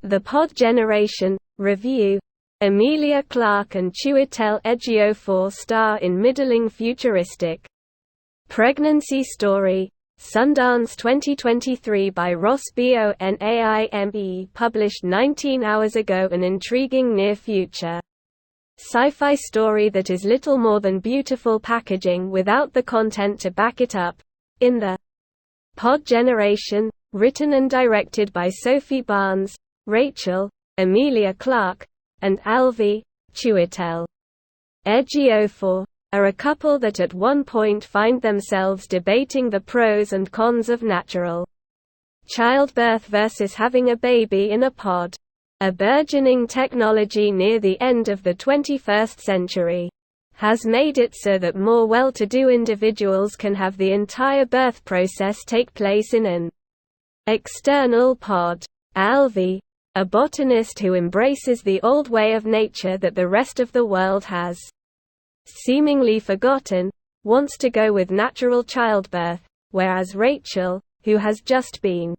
The Pod Generation review. Emilia Clarke and Chiwetel Ejiofor star in middling futuristic pregnancy story. Sundance 2023 by Ross Bonaime, published 19 hours ago. An intriguing near-future sci-fi story that is little more than beautiful packaging without the content to back it up. In The Pod Generation, written and directed by Sophie Barnes, Rachel, Emilia Clarke, and Alvi, Chiwetel Ejiofor, are a couple that at one point find themselves debating the pros and cons of natural childbirth versus having a baby in a pod. A burgeoning technology near the end of the 21st century has made it so that more well-to-do individuals can have the entire birth process take place in an external pod. Alvi, a botanist who embraces the old way of nature that the rest of the world has seemingly forgotten, wants to go with natural childbirth, whereas Rachel, who has just been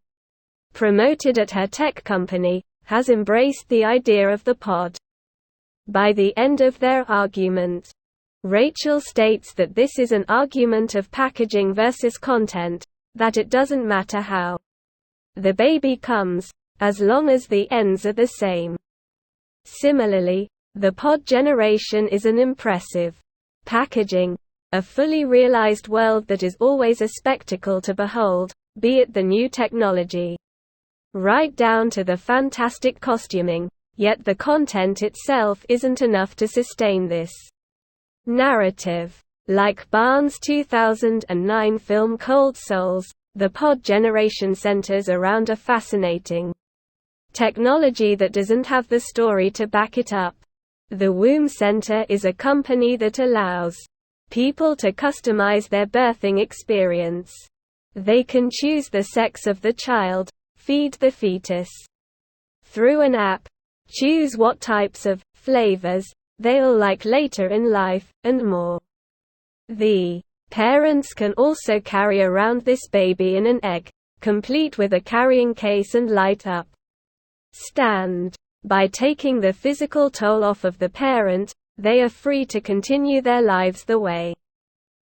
promoted at her tech company, has embraced the idea of the pod. By the end of their argument, Rachel states that this is an argument of packaging versus content, that it doesn't matter how the baby comes, as long as the ends are the same. Similarly, The Pod Generation is an impressive packaging, a fully realized world that is always a spectacle to behold, be it the new technology right down to the fantastic costuming, yet the content itself isn't enough to sustain this narrative. Like Barnes' 2009 film Cold Souls, The Pod Generation centers around a fascinating technology that doesn't have the story to back it up. The Womb Center is a company that allows people to customize their birthing experience. They can choose the sex of the child, feed the fetus through an app, choose what types of flavors they'll like later in life, and more. The parents can also carry around this baby in an egg, complete with a carrying case and light-up stand. By taking the physical toll off of the parent, they are free to continue their lives the way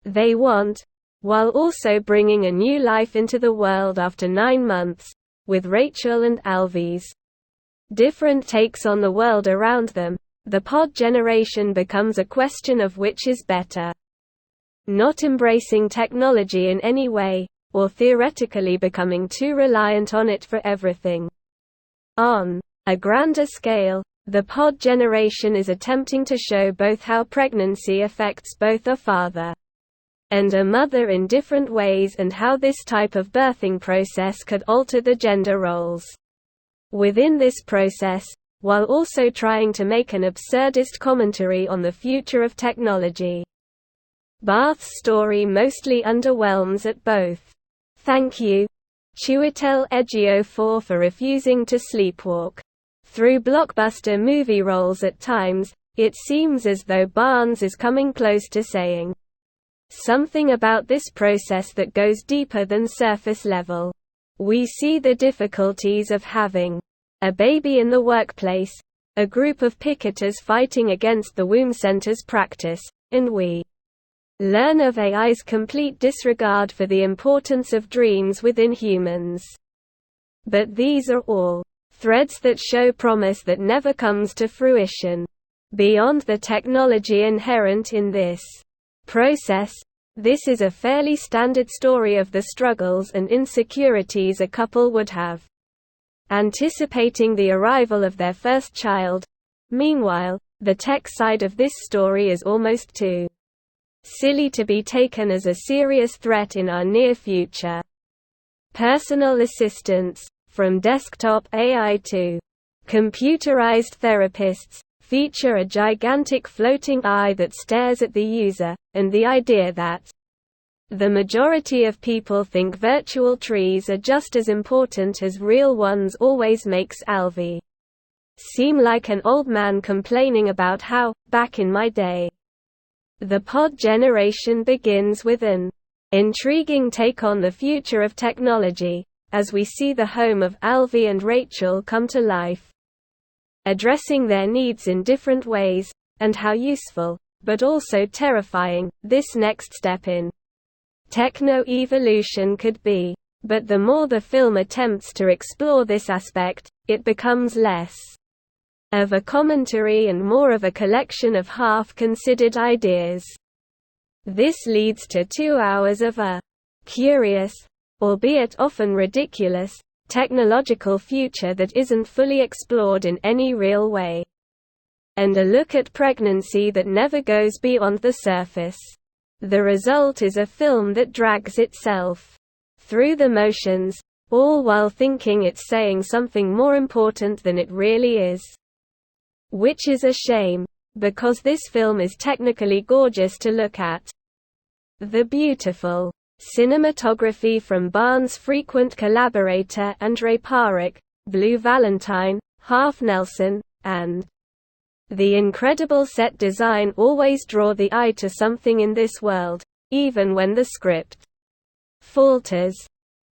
they want, while also bringing a new life into the world after 9 months. With Rachel and Alvi's different takes on the world around them, the pod generation becomes a question of which is better. Not embracing technology in any way, or theoretically becoming too reliant on it for everything. On a grander scale, the pod generation is attempting to show both how pregnancy affects both a father and a mother in different ways, and how this type of birthing process could alter the gender roles within this process, while also trying to make an absurdist commentary on the future of technology. Barth's story mostly underwhelms at both. Thank you, Chiwetel Ejiofor, for refusing to sleepwalk through blockbuster movie roles at times. It seems as though Barnes is coming close to saying something about this process that goes deeper than surface level. We see the difficulties of having a baby in the workplace, a group of picketers fighting against the womb center's practice, and we learn of AI's complete disregard for the importance of dreams within humans. But these are all threads that show promise that never comes to fruition. Beyond the technology inherent in this process, this is a fairly standard story of the struggles and insecurities a couple would have anticipating the arrival of their first child. Meanwhile, the tech side of this story is almost too silly to be taken as a serious threat in our near future. Personal assistants, from desktop AI to computerized therapists, feature a gigantic floating eye that stares at the user, and the idea that the majority of people think virtual trees are just as important as real ones always makes Alvi seem like an old man complaining about how, back in my day. The pod generation begins with an intriguing take on the future of technology, as we see the home of Alvy and Rachel come to life, addressing their needs in different ways, and how useful, but also terrifying, this next step in techno-evolution could be. But the more the film attempts to explore this aspect, it becomes less of a commentary and more of a collection of half-considered ideas. This leads to 2 hours of a curious, albeit often ridiculous, technological future that isn't fully explored in any real way. And a look at pregnancy that never goes beyond the surface. The result is a film that drags itself through the motions, all while thinking it's saying something more important than it really is. Which is a shame, because this film is technically gorgeous to look at. The beautiful cinematography from Barnes' frequent collaborator Andrei Parek, Blue Valentine, Half Nelson, and the incredible set design always draw the eye to something in this world, even when the script falters.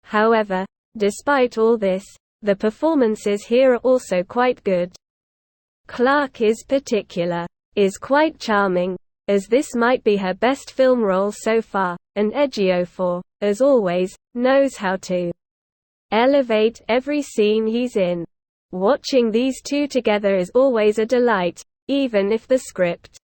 However, despite all this, the performances here are also quite good. Clarke is quite charming, as this might be her best film role so far, and Ejiofor, as always, knows how to elevate every scene he's in. Watching these two together is always a delight, even if the script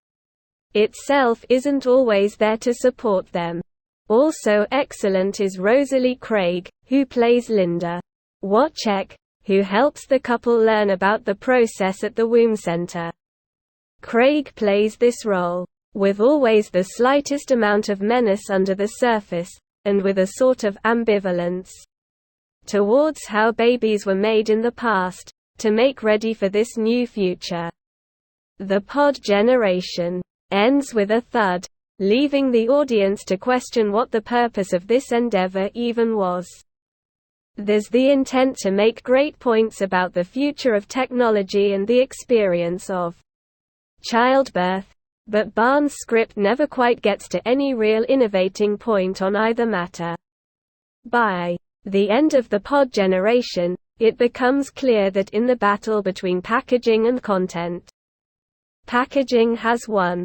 itself isn't always there to support them. Also excellent is Rosalie Craig, who plays Linda Wachek, who helps the couple learn about the process at the womb center. Craig plays this role with always the slightest amount of menace under the surface, and with a sort of ambivalence towards how babies were made in the past, to make ready for this new future. The pod generation ends with a thud, leaving the audience to question what the purpose of this endeavor even was. There's the intent to make great points about the future of technology and the experience of childbirth, but Barnes' script never quite gets to any real innovating point on either matter. By the end of the pod generation, it becomes clear that in the battle between packaging and content, packaging has won.